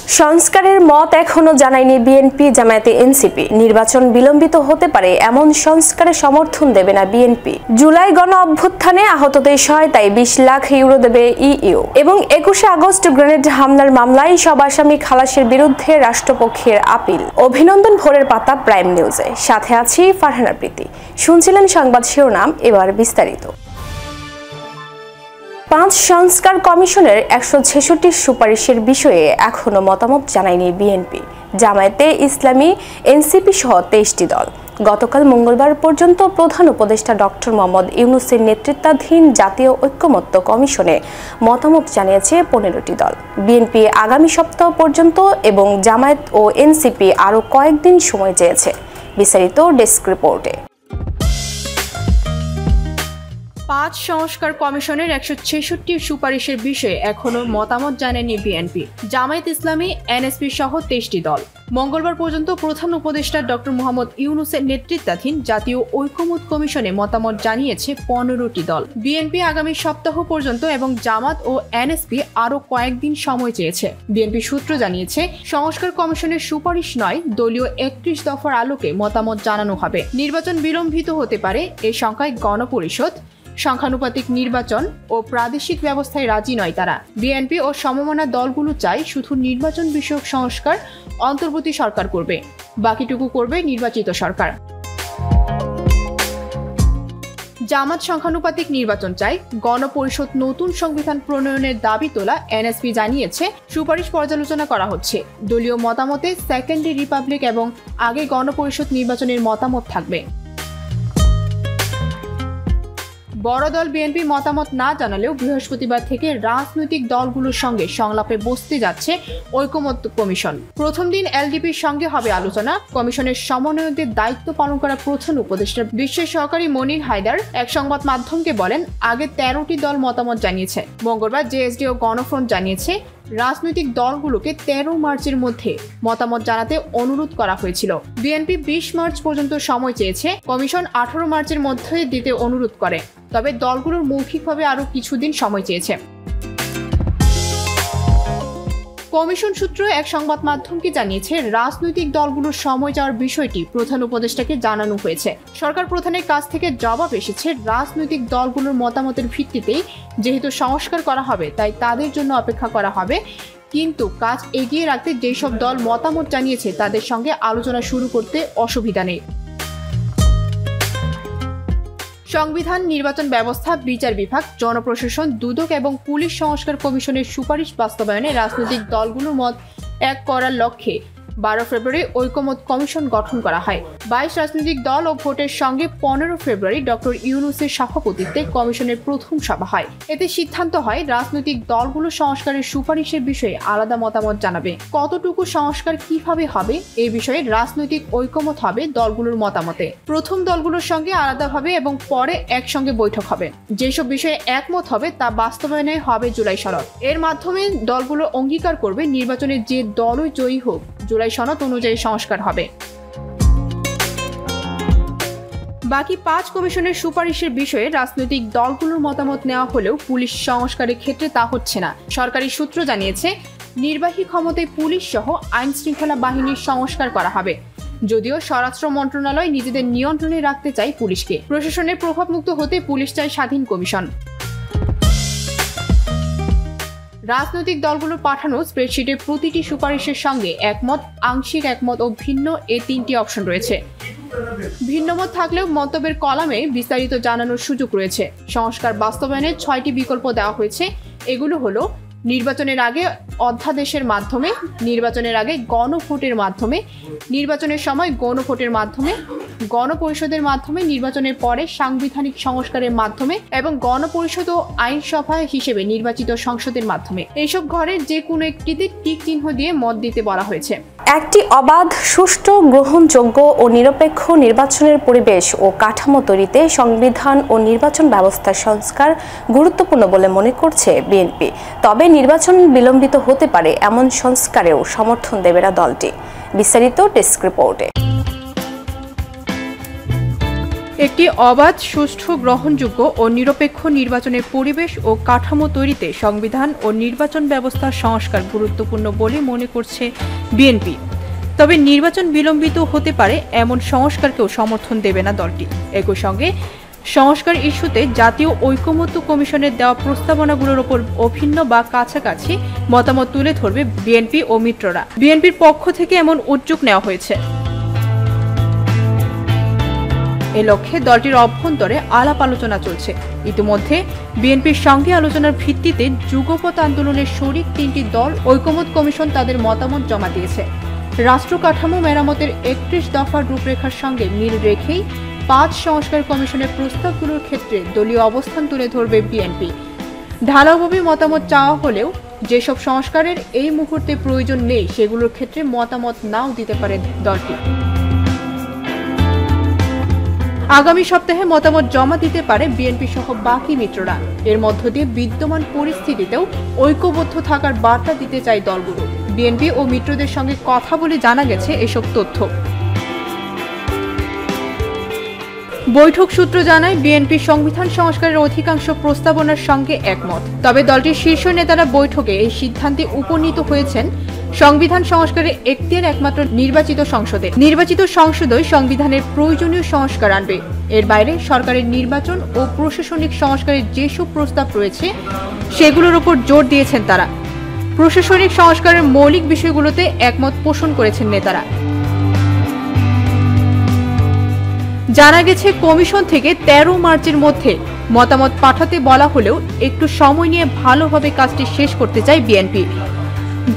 সংস্কারের মত এখনো জানায়নি বিএনপি জামায়াতে এনসিপি। নির্বাচন বিলম্বিত হতে পারে এমন সংস্কারে সমর্থন দেবে না বিএনপি। জুলাই গণ অভ্যুত্থানে আহতদের সহায়তায় 20 লাখ ইউরো দেবে ইইউ। এবং 21 আগস্ট গ্রেনেড হামলার মামলায় সব আসামি খালাসের বিরুদ্ধে রাষ্ট্রপক্ষের আপিল। অভিনন্দন ভোরের পাতা প্রাইম নিউজে, সাথে আছি ফারহানা প্রীতি। শুনছিলেন সংবাদ শিরোনাম, এবার বিস্তারিত। 5 সংস্কার কমিশনের 166 সুপারিশের বিষয়ে এখনো মতামত জানায়নি বিএনপি, জামায়াতে ইসলামী, এনসিপি সহ 23টি দল। গতকাল মঙ্গলবার পর্যন্ত প্রধান উপদেষ্টা ডক্টর মোহাম্মদ ইউনূসের নেতৃত্বাধীন জাতীয় ঐক্যমত্য কমিশনে মতামত জানিয়েছে 15টি দল। বিএনপি আগামী সপ্তাহ পর্যন্ত এবং জামায়াত ও এনসিপি আরও কয়েকদিন সময় চেয়েছে। বিস্তারিত ডেস্ক রিপোর্টে। 5 সংস্কার কমিশনের 166 সুপারিশের বিষয়ে এখনো মতামত জানায়নি বিএনপি, জামায়াত ইসলামী, এনএসপি সহ 23টি দল। মঙ্গলবার পর্যন্ত প্রধান উপদেষ্টা ডক্টর মোহাম্মদ ইউনূসের নেতৃত্বাধীন জাতীয় ঐক্যমত্য কমিশনে মতামত জানিয়েছে 15টি দল। বিএনপি আগামী সপ্তাহ পর্যন্ত এবং জামাত ও এনএসপি আরও কয়েকদিন সময় চেয়েছে। বিএনপি সূত্র জানিয়েছে, সংস্কার কমিশনের সুপারিশ নয়, দলীয় 31 দফার আলোকে মতামত জানানো হবে। নির্বাচন বিলম্বিত হতে পারে এ সংখ্যায় গণপরিষদ, সংখ্যানুপাতিক নির্বাচন ও প্রাদেশিক ব্যবস্থায় রাজি নয় তারা। বিএনপি ও সমমনা দলগুলো চায় শুধু নির্বাচন বিষয়ক সংস্কার অন্তর্বর্তী সরকার করবে, বাকিটুকু করবে নির্বাচিত সরকার। জামাত সংখ্যানুপাতিক নির্বাচন চায়, গণপরিষদ নতুন সংবিধান প্রণয়নের দাবি তোলা এনএসপি জানিয়েছে সুপারিশ পর্যালোচনা করা হচ্ছে। দলীয় মতামতে সেকেন্ডারি রিপাবলিক এবং আগে গণপরিষদ নির্বাচনের মতামত থাকবে। বড় দল বিএনপি মতামত না জানালেও বৃহস্পতিবার থেকে রাজনৈতিক দলগুলোর সঙ্গে সংলাপে বসতে যাচ্ছে ঐকমত্য কমিশন। প্রথম দিন এলডিপির সঙ্গে হবে আলোচনা। কমিশনের সমন্বয়কদের দায়িত্ব পালন করা প্রধান উপদেষ্টা বিশ্বের সহকারী মনির হায়দার এক সংবাদ মাধ্যমকে বলেন, আগে 13টি দল মতামত জানিয়েছে। মঙ্গলবার জেএসডি ও গণফ্রন্ট জানিয়েছে, রাজনৈতিক দলগুলোকে 13 মার্চের মধ্যে মতামত জানাতে অনুরোধ করা হয়েছিল। বিএনপি 20 মার্চ পর্যন্ত সময় চেয়েছে, কমিশন 18 মার্চের মধ্যে দিতে অনুরোধ করে, তবে দলগুলোর মৌখিকভাবে আরও কিছুদিন সময় চেয়েছে। কমিশন সূত্র এক সংবাদ মাধ্যমকে জানিয়েছে, রাজনৈতিক দলগুলোর সময় চাওয়ার বিষয়টি প্রধান উপদেষ্টাকে জানানো হয়েছে। সরকার প্রধানের কাছ থেকে জবাব এসেছে, রাজনৈতিক দলগুলোর মতামতের ভিত্তিতেই যেহেতু সংস্কার করা হবে তাই তাদের জন্য অপেক্ষা করা হবে, কিন্তু কাজ এগিয়ে রাখতে যেসব দল মতামত জানিয়েছে তাদের সঙ্গে আলোচনা শুরু করতে অসুবিধা নেই। সংবিধান, নির্বাচন ব্যবস্থা, বিচার বিভাগ, জনপ্রশাসন, দুদক এবং পুলিশ সংস্কার কমিশনের সুপারিশ বাস্তবায়নে রাজনৈতিক দলগুলোর মত এক করার লক্ষ্যে 12 ফেব্রুয়ারি ঐকমত্য কমিশন গঠন করা হয়। 22 রাজনৈতিক দল ও ভোটের সঙ্গে 15 ফেব্রুয়ারি ডক্টর ইউনূসের সভাপতিত্বে কমিশনের প্রথম সভা হয়। এতে সিদ্ধান্ত হয় রাজনৈতিক দলগুলো সংস্কারের সুপারিশের বিষয়ে আলাদা মতামত জানাবে। কতটুকু সংস্কার কিভাবে হবে এই বিষয়ে রাজনৈতিক ঐকমত হবে দলগুলোর মতামতে। প্রথম দলগুলোর সঙ্গে আলাদাভাবে এবং পরে একসঙ্গে বৈঠক হবে। যেসব বিষয়ে একমত হবে তা বাস্তবায়নে হবে জুলাই সনদ। এর মাধ্যমে দলগুলো অঙ্গীকার করবে নির্বাচনে যে দলই জয়ী হোক জুলাই সনদ অনুযায়ী সংস্কার হবে। বাকি 5 কমিশনের সুপারিশের বিষয়ে রাজনৈতিক দলগুলোর মতামত নেওয়া হলেও পুলিশ সংস্কারের ক্ষেত্রে তা হচ্ছে না। সরকারি সূত্র জানিয়েছে, নির্বাহী ক্ষমতায় পুলিশ সহ আইন শৃঙ্খলা বাহিনীর সংস্কার করা হবে। যদিও স্বরাষ্ট্র মন্ত্রণালয় নিজেদের নিয়ন্ত্রণে রাখতে চায় পুলিশকে। প্রশাসনের প্রভাবমুক্ত হতে পুলিশ চায় স্বাধীন কমিশন। রাজনৈতিক দলগুলোর পাঠানো স্প্রেডশিটের প্রতিটি সুপারিশের সঙ্গে একমত, আংশিক একমত ও ভিন্ন, এই 3টি অপশন রয়েছে। ভিন্নমত থাকলেও মন্তব্যের কলামে বিস্তারিত জানানোর সুযোগ রয়েছে। সংস্কার বাস্তবায়নের 6টি বিকল্প দেওয়া হয়েছে। এগুলো হলো নির্বাচনের আগে অধ্যাদেশের মাধ্যমে, নির্বাচনের আগে গণভোটের মাধ্যমে, নির্বাচনের সময় গণভোটের মাধ্যমে, গণপরিষদের মাধ্যমে, নির্বাচনের পরে সাংবিধানিক সংস্কারের মাধ্যমে এবং গণপরিষদ ও আইনসভা হিসেবে নির্বাচিত সংসদের মাধ্যমে। এইসব ঘরের যে কোনো একটিতে টিক চিহ্ন দিয়ে মত দিতে বলা হয়েছে। একটি অবাধ, সুষ্ঠু, গ্রহণযোগ্য ও নিরপেক্ষ নির্বাচনের পরিবেশ ও কাঠামো তৈরিতে সংবিধান ও নির্বাচন ব্যবস্থার সংস্কার গুরুত্বপূর্ণ বলে মনে করছে বিএনপি। তবে নির্বাচন বিলম্বিত হতে পারে এমন সংস্কারেও সমর্থন দেবে না দলটি। বিস্তারিত ডেস্ক রিপোর্টে। একটি অবাধ, সুষ্ঠু, গ্রহণযোগ্য ও নিরপেক্ষ নির্বাচনের পরিবেশ ও কাঠামো তৈরিতে সংবিধান ও নির্বাচন ব্যবস্থার সংস্কার গুরুত্বপূর্ণ বলে মনে করছে বিএনপি। তবে নির্বাচন বিলম্বিত হতে পারে এমন সংস্কারকেও সমর্থন দেবে না দলটি। একই সঙ্গে সংস্কার ইস্যুতে জাতীয় ঐকমত্য কমিশনের দেওয়া প্রস্তাবনাগুলোর উপর অভিন্ন বা কাছাকাছি মতামত তুলে ধরবে বিএনপি ও মিত্ররা। বিএনপির পক্ষ থেকে এমন উদ্যোগ নেওয়া হয়েছে। এ লক্ষ্যে দলটির অভ্যন্তরে আলাপ আলোচনা চলছে। ইতিমধ্যে বিএনপির সঙ্গে আলোচনার ভিত্তিতে যুগপৎ আন্দোলনের শরিক 3টি দল ঐকমত্য কমিশন তাদের মতামত জমা দিয়েছে। রাষ্ট্র কাঠামো মেরামতের 31 দফার রূপরেখার সঙ্গে মিল রেখেই 5 সংস্কার কমিশনের প্রস্তাবগুলোর ক্ষেত্রে দলীয় অবস্থান তুলে ধরবে বিএনপি। ঢালাওভাবে মতামত চাওয়া হলেও যেসব সংস্কারের এই মুহূর্তে প্রয়োজন নেই সেগুলোর ক্ষেত্রে মতামত নাও দিতে পারে দলটি। আগামী সপ্তাহে মতামত জমা দিতে পারে বিএনপি সহ বাকি মিত্ররা। এর মধ্য দিয়ে বিদ্যমান পরিস্থিতিতেও ঐক্যবদ্ধ থাকার বার্তা দিতে চায় দলগুলো। বিএনপি ও মিত্রদের সঙ্গে কথা বলে জানা গেছে এসব তথ্য। বৈঠক সূত্র জানায় বিএনপি সংবিধান সংস্কারের অধিকাংশ প্রস্তাবনার সঙ্গে একমত। তবে দলটির শীর্ষ নেতারা বৈঠকে এই সিদ্ধান্তে উপনীত হয়েছেন সংবিধান সংস্কারের এখতিয়ার একমাত্র নির্বাচিত সংসদই সংবিধানের প্রয়োজনীয় সংস্কার আনবে। এর বাইরে সরকারের নির্বাচন ও প্রশাসনিক সংস্কারের যেসব প্রস্তাব রয়েছে সেগুলোর উপর জোর দিয়েছেন তারা। প্রশাসনিক সংস্কারের মৌলিক বিষয়গুলোতে একমত পোষণ করেছেন নেতারা। জানা গেছে কমিশন থেকে 13 মার্চের মধ্যে মতামত পাঠাতে বলা হলেও একটু সময় নিয়ে ভালোভাবে কাজটি শেষ করতে চায় বিএনপি।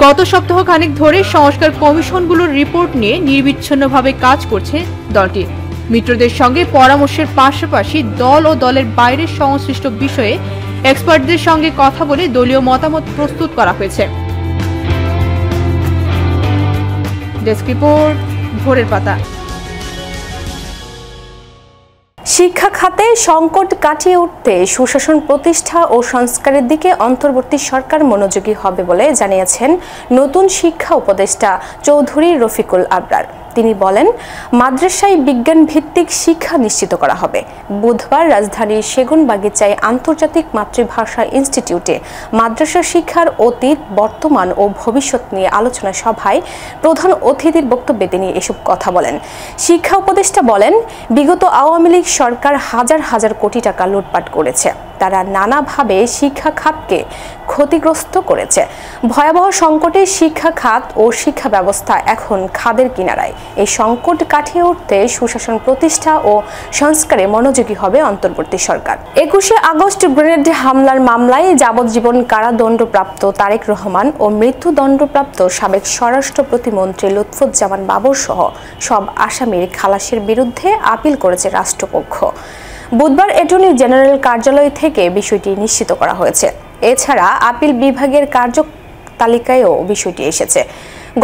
গত সপ্তাহ খানেক ধরে সংস্কার কমিশনগুলোর রিপোর্ট নিয়ে নির্বিচ্ছিন্নভাবে কাজ করছে দলটি। মিত্রদের সঙ্গে পরামর্শের পাশাপাশি দল ও দলের বাইরের সংশ্লিষ্ট বিষয়ে এক্সপার্টদের সঙ্গে কথা বলে দলীয় মতামত প্রস্তুত করা হয়েছে। ডেস্ক রিপোর্ট, ভোরের পাতা। শিক্ষা খাতে সংকট কাটিয়ে উঠতে সুশাসন প্রতিষ্ঠা ও সংস্কারের দিকে অন্তর্বর্তী সরকার মনোযোগী হবে বলে জানিয়েছেন নতুন শিক্ষা উপদেষ্টা চৌধুরী রফিকুল আবরার। তিনি বলেন, মাদ্রাসায় বিজ্ঞান ভিত্তিক শিক্ষা নিশ্চিত করা হবে। বুধবার রাজধানীর সেগুনবাগিচায় আন্তর্জাতিক মাতৃভাষা ইনস্টিটিউটে মাদ্রাসা শিক্ষার অতীত, বর্তমান ও ভবিষ্যৎ নিয়ে আলোচনা সভায় প্রধান অতিথির বক্তব্যে তিনি এসব কথা বলেন। শিক্ষা উপদেষ্টা বলেন, বিগত আওয়ামী লীগ সরকার হাজার হাজার কোটি টাকা লুটপাট করেছে। তারা নানাভাবে শিক্ষা খাতকে ক্ষতিগ্রস্ত করেছে। ভয়াবহ সংকটে শিক্ষা খাত ও শিক্ষা ব্যবস্থা এখন খাদের কিনারায়। এই সংকট কাটিয়ে উঠতে সুশাসন প্রতিষ্ঠা ও সংস্কারে মনোযোগী হবে অন্তর্বর্তী সরকার। 21 আগস্ট গ্রেনেড হামলার মামলায় যাবজ্জীবন কারাদণ্ডপ্রাপ্ত তারেক রহমান ও মৃত্যুদণ্ডপ্রাপ্ত সাবেক স্বরাষ্ট্র প্রতিমন্ত্রী লুৎফুজ্জামান বাবর সহ সব আসামির খালাসের বিরুদ্ধে আপিল করেছে রাষ্ট্রপক্ষ। বুধবার অ্যাটর্নি জেনারেল কার্যালয় থেকে বিষয়টি নিশ্চিত করা হয়েছে। এছাড়া আপিল বিভাগের কার্যতালিকায়ও বিষয়টি এসেছে।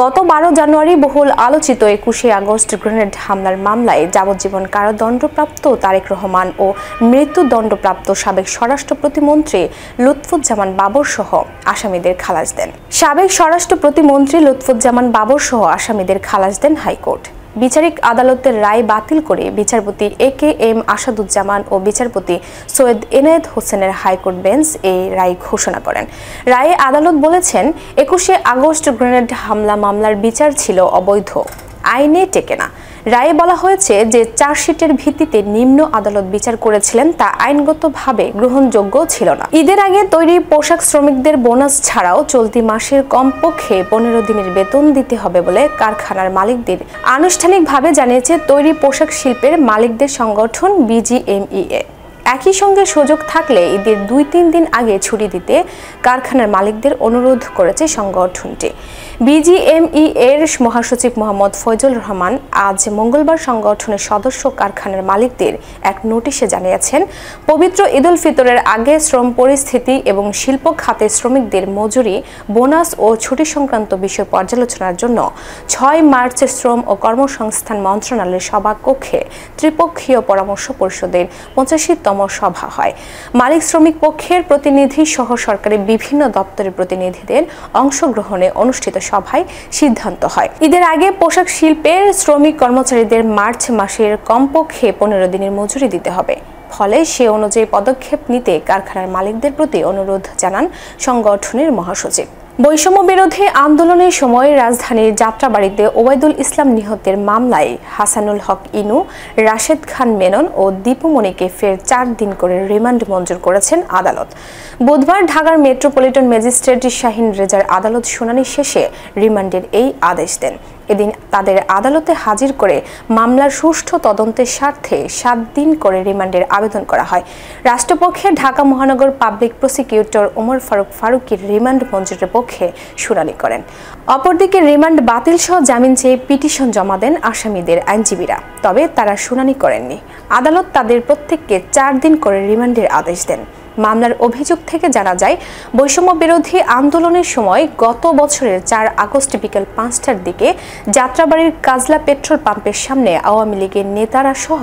গত 12 জানুয়ারি বহুল আলোচিত 21 আগস্ট গ্রেনেড হামলার মামলায় যাবজ্জীবন কারাদণ্ডপ্রাপ্ত তারেক রহমান ও মৃত্যুদণ্ডপ্রাপ্ত সাবেক স্বরাষ্ট্র প্রতিমন্ত্রী লুৎফুজ্জামান বাবর সহ আসামিদের খালাস দেন। সাবেক স্বরাষ্ট্র প্রতিমন্ত্রী লুৎফুজ্জামান বাবর সহ আসামিদের খালাস দেন হাইকোর্ট। বিচারিক আদালতের রায় বাতিল করে বিচারপতি AKM আসাদুজ্জামান ও বিচারপতি সৈয়দ এনায়েত হোসেনের হাইকোর্ট বেঞ্চ এই রায় ঘোষণা করেন। রায়ে আদালত বলেছেন, 21 আগস্ট গ্রেনেড হামলা মামলার বিচার ছিল অবৈধ, আইনে টেকে না। রায়ে বলা হয়েছে যে চার্জশিটের ভিত্তিতে নিম্ন আদালত বিচার করেছিলেন তা আইনগতভাবে গ্রহণযোগ্য ছিল না। ঈদের আগে তৈরি পোশাক শ্রমিকদের বোনাস ছাড়াও চলতি মাসের কমপক্ষে 15 দিনের বেতন দিতে হবে বলে কারখানার মালিকদের আনুষ্ঠানিকভাবে জানিয়েছে তৈরি পোশাক শিল্পের মালিকদের সংগঠন BGMEA। একই সঙ্গে সুযোগ থাকলে ঈদের 2-3 দিন আগে ছুটি দিতে কারখানার মালিকদের অনুরোধ করেছে সংগঠনটি। BGMEA এর মহাসচিব মোহাম্মদ ফয়জুল রহমান আজ মঙ্গলবার সংগঠনের সদস্য কারখানার মালিকদের এক নোটিশে জানিয়েছেন, পবিত্র ঈদ উল ফিতরের আগে শ্রম পরিস্থিতি এবং শিল্প খাতে শ্রমিকদের মজুরি, বোনাস ও ছুটি সংক্রান্ত বিষয় পর্যালোচনার জন্য 6 মার্চ শ্রম ও কর্মসংস্থান মন্ত্রণালয়ের সভাকক্ষে ত্রিপক্ষীয় পরামর্শ পরিষদের 85তম সভা হয়। মালিক শ্রমিক পক্ষের প্রতিনিধি সহ সরকারের বিভিন্ন দপ্তরের প্রতিনিধিদের অংশগ্রহণে অনুষ্ঠিত সভায় সিদ্ধান্ত হয়। ঈদের আগে পোশাক শিল্পের শ্রমিক কর্মচারীদের মার্চ মাসের কমপক্ষে 15 দিনের মজুরি দিতে হবে। ফলে সে অনুযায়ী পদক্ষেপ নিতে কারখানার মালিকদের প্রতি অনুরোধ জানান সংগঠনের মহাসচিব। বৈষম্য বিরোধী আন্দোলনের সময় রাজধানীর যাত্রাবাড়ীতে ওবায়দুল ইসলাম নিহতের মামলায় হাসানুল হক ইনু, রাশেদ খান মেনন ও দীপু মনিকে ফের 4 দিন করে রিমান্ড মঞ্জুর করেছেন আদালত। বুধবার ঢাকার মেট্রোপলিটন ম্যাজিস্ট্রেট শাহিন রেজার আদালত শুনানি শেষে রিমান্ডের এই আদেশ দেন। এদিন তাদের আদালতে হাজির করে মামলার সুষ্ঠু তদন্তের স্বার্থে 7 দিন করে রিমান্ডের আবেদন করা হয়। রাষ্ট্রপক্ষে ঢাকা মহানগর পাবলিক প্রসিকিউটর ওমর ফারুক ফারুকীর রিমান্ড মঞ্জুরের পক্ষে শুনানি করেন। অপরদিকে রিমান্ড বাতিল সহ জামিন চেয়ে পিটিশন জমা দেন আসামিদের আইনজীবীরা, তবে তারা শুনানি করেননি। আদালত তাদের প্রত্যেককে 4 দিন করে রিমান্ডের আদেশ দেন। মামলার অভিযোগ থেকে জানা যায়, বৈষম্য বিরোধী আন্দোলনের সময় গত বছরের 4 আগস্ট বিকেল 5টার দিকে যাত্রাবাড়ির কাজলা পেট্রোল পাম্পের সামনে আওয়ামী লীগের নেতারা সহ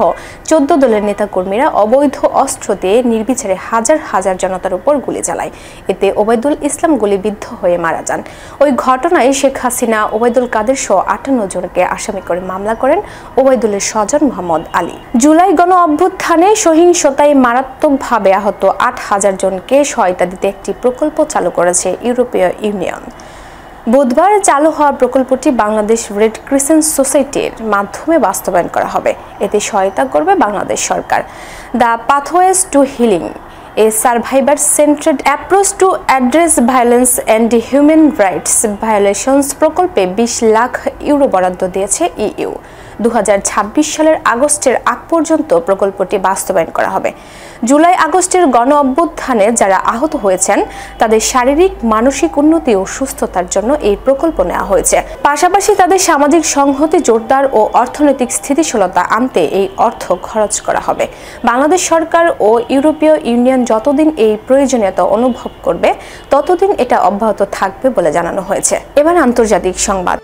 14 দলের নেতাকর্মীরা অবৈধ অস্ত্র দিয়ে নির্বিচারে হাজার হাজার জনতার উপর গুলি চালায়। এতে ওবায়দুল ইসলাম গুলিবিদ্ধ হয়ে মারা যান। ওই ঘটনায় শেখ হাসিনা, ওবায়দুল কাদের সহ 58 জনকে আসামি করে মামলা করেন ওবায়দুলের স্বজন মোহাম্মদ আলী। জুলাই গণ অভ্যুত্থানে সহিংসতায় মারাত্মকভাবে আহত 8,000 জনকে সহায়তা দিতে একটি প্রকল্প চালু করেছে ইউরোপীয় ইউনিয়ন। বুধবার চালু হওয়া প্রকল্পটি বাংলাদেশ রেড ক্রিসেন্ট সোসাইটির মাধ্যমে বাস্তবায়ন করা হবে। এতে সহায়তা করবে বাংলাদেশ সরকার। The pathways to healing, a survivor centred approach to address violence and human rights violations প্রকল্পে 20 লাখ ইউরো বরাদ্দ দিয়েছে ইইউ। 2026 সালের আগস্টের আগ পর্যন্ত প্রকল্পটি বাস্তবায়ন করা হবে। জুলাই আগস্টের গণ অভ্যুত্থানে যারা আহত হয়েছেন তাদের শারীরিক, মানসিক উন্নতি ও সুস্থতার জন্য এই প্রকল্প নেওয়া হয়েছে। পাশাপাশি তাদের সামাজিক সংহতি জোরদার ও অর্থনৈতিক স্থিতিশীলতা আনতে এই অর্থ খরচ করা হবে। বাংলাদেশ সরকার ও ইউরোপীয় ইউনিয়ন যতদিন এই প্রয়োজনীয়তা অনুভব করবে ততদিন এটা অব্যাহত থাকবে বলে জানানো হয়েছে। এবার আন্তর্জাতিক সংবাদ।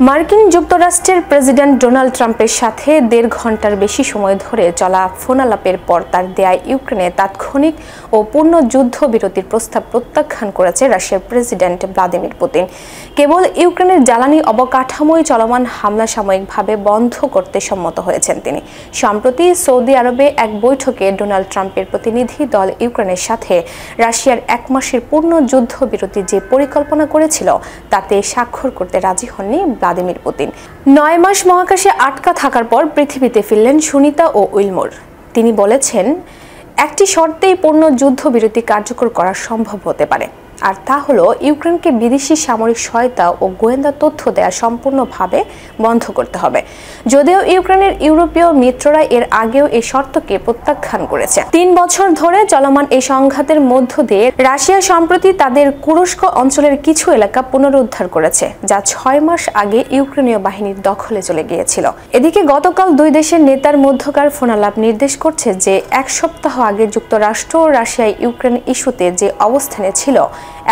মার্কিন যুক্তরাষ্ট্রের প্রেসিডেন্ট ডোনাল্ড ট্রাম্পের সাথে 1.5 ঘন্টার বেশি সময় ধরে চলা ফোনালাপের পর তার দেয়া ইউক্রেনে তাৎক্ষণিক ও পূর্ণ যুদ্ধবিরতির প্রস্তাব প্রত্যাখ্যান করেছে রাশিয়ার প্রেসিডেন্ট ভ্লাদিমির পুতিন। কেবল ইউক্রেনের জ্বালানি অবকাঠামোয় চলমান হামলা সাময়িকভাবে বন্ধ করতে সম্মত হয়েছেন তিনি। সম্প্রতি সৌদি আরবে এক বৈঠকে ডোনাল্ড ট্রাম্পের প্রতিনিধি দল ইউক্রেনের সাথে রাশিয়ার 1 মাসের পূর্ণ যুদ্ধবিরতির যে পরিকল্পনা করেছিল তাতে স্বাক্ষর করতে রাজি হননি ভ্লাদিমির পুতিন। 9 মাস মহাকাশে আটকা থাকার পর পৃথিবীতে ফিরলেন সুনিতা ও উইলমোর। তিনি বলেছেন, একটি শর্তেই পূর্ণ যুদ্ধবিরতি কার্যকর করা সম্ভব হতে পারে, আর তা হলো ইউক্রেনকে বিদেশি সামরিক সহায়তা ও গোয়েন্দা তথ্য দেওয়া সম্পূর্ণভাবে বন্ধ করতে হবে। যদিও ইউক্রেনের ইউরোপীয় মিত্ররা এর আগেও এই শর্তকে প্রত্যাখ্যান করেছে। 3 বছর ধরে চলমান এই সংঘাতের মধ্য দিয়ে রাশিয়া সম্প্রতি তাদের কুরস্ক অঞ্চলের কিছু এলাকা পুনরুদ্ধার করেছে, যা 6 মাস আগে ইউক্রেনীয় বাহিনীর দখলে চলে গিয়েছিল। এদিকে গতকাল 2 দেশের নেতার মধ্যকার ফোনালাপ নির্দেশ করছে যে 1 সপ্তাহ আগে যুক্তরাষ্ট্র ও রাশিয়া ইউক্রেন ইস্যুতে যে অবস্থানে ছিল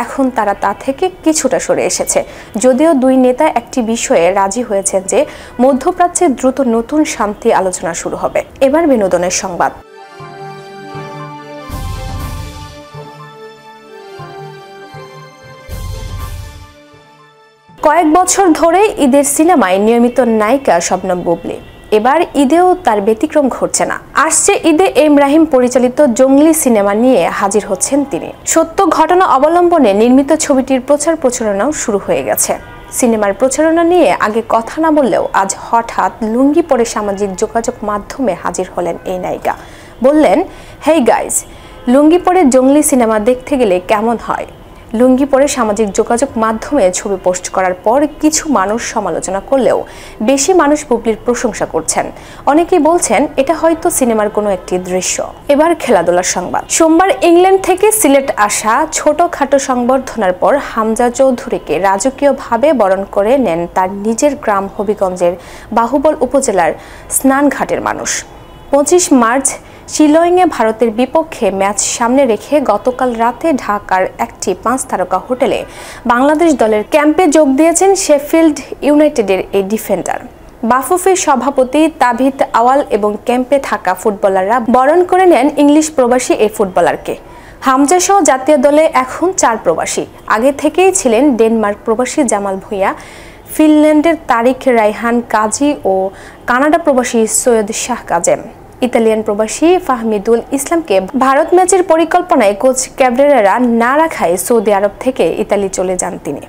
এখন তারা তা থেকে কিছুটা সরে এসেছে। যদিও 2 নেতা একটি বিষয়ে রাজি হয়েছেন যে মধ্যপ্রাচ্যে দ্রুত নতুন শান্তি আলোচনা শুরু হবে। এবার বিনোদনের সংবাদ। কয়েক বছর ধরে ঈদের সিনেমায় নিয়মিত নায়িকা শবনম বুবলী। এবার ঈদেও তার ব্যতিক্রম ঘটছে না। আসছে ঈদে এম রাহিম পরিচালিত জঙ্গলি সিনেমা নিয়ে হাজির হচ্ছেন তিনি। সত্য ঘটনা অবলম্বনে নির্মিত ছবিটির প্রচার প্রচারণাও শুরু হয়ে গেছে। সিনেমার প্রচারণা নিয়ে আগে কথা না বললেও আজ হঠাৎ লুঙ্গি পরে সামাজিক যোগাযোগ মাধ্যমে হাজির হলেন এই নায়িকা। বললেন, হেই গাইজ, লুঙ্গি পরে জঙ্গলি সিনেমা দেখতে গেলে কেমন হয়? লুঙ্গি পরে সামাজিক যোগাযোগ মাধ্যমে ছবি পোস্ট করার পর কিছু মানুষ সমালোচনা করলেও বেশি মানুষ বুবলির প্রশংসা করছেন। অনেকেই বলছেন এটা হয়তো সিনেমার কোনো একটি দৃশ্য। এবার খেলাধুলার সংবাদ। সোমবার ইংল্যান্ড থেকে সিলেট আসা ছোটখাটো সংবর্ধনার পর হামজা চৌধুরীকে রাজকীয়ভাবে বরণ করে নেন তার নিজের গ্রাম হবিগঞ্জের বাহুবল উপজেলার স্নানঘাটের মানুষ। 25 মার্চ শিলংয়ে ভারতের বিপক্ষে ম্যাচ সামনে রেখে গতকাল রাতে ঢাকার একটি 5 তারকা হোটেলে বাংলাদেশ দলের ক্যাম্পে যোগ দিয়েছেন শেফিল্ড ইউনাইটেডের এই ডিফেন্ডার। বাফুফের সভাপতি তাবিথ আওয়াল এবং ক্যাম্পে থাকা ফুটবলাররা বরণ করে নেন ইংলিশ প্রবাসী এই ফুটবলারকে। হামজা সহ জাতীয় দলে এখন 4 প্রবাসী। আগে থেকেই ছিলেন ডেনমার্ক প্রবাসী জামাল ভুঁইয়া, ফিনল্যান্ডের তারিক রায়হান কাজী ও কানাডা প্রবাসী সৈয়দ শাহ কাজেম। ইতালিয়ান প্রবাসী ফাহমিদুল ইসলামকে ভারত ম্যাচের পরিকল্পনায় কোচ ক্যাব্রেরা না রাখায় সৌদি আরব থেকে ইতালি চলে যান তিনি।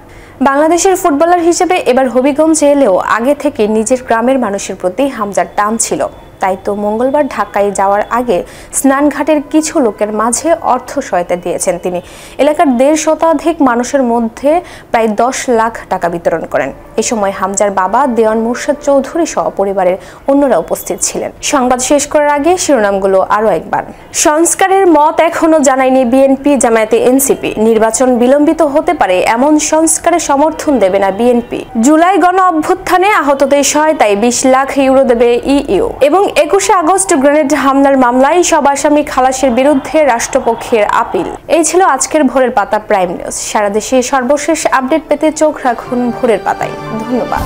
বাংলাদেশের ফুটবলার হিসেবে এবার হবিগঞ্জে এলেও আগে থেকে নিজের গ্রামের মানুষের প্রতি হামজার টান ছিল। তাই তো মঙ্গলবার ঢাকায় যাওয়ার আগে স্নানঘাটের কিছু লোকের মাঝে অর্থ সহায়তা দিয়েছেন তিনি। এলাকার 1.5 শতাধিক মানুষের মধ্যে প্রায় 10 লাখ টাকা বিতরণ করেন। এ সময় হামজার বাবা দেওয়ান মুর্শিদ চৌধুরী সহ পরিবারের অন্যরা উপস্থিত ছিলেন। সংবাদ শেষ করার আগে শিরোনামগুলো আরও একবার। সংস্কারের মত এখনো জানায়নি বিএনপি, জামায়াতে এনসিপি। নির্বাচন বিলম্বিত হতে পারে এমন সংস্কারের সমর্থন দেবে না বিএনপি। জুলাই গণ অভ্যুত্থানে আহতদের সহায়তায় 20 লাখ ইউরো দেবে ইইউ। এবং 21 আগস্ট গ্রেনেড হামলার মামলায় সব আসামি খালাসের বিরুদ্ধে রাষ্ট্রপক্ষের আপিল। এই ছিল আজকের ভোরের পাতা প্রাইম নিউজ। সারা দেশে সর্বশেষ আপডেট পেতে চোখ রাখুন ভোরের পাতায়। ধন্যবাদ।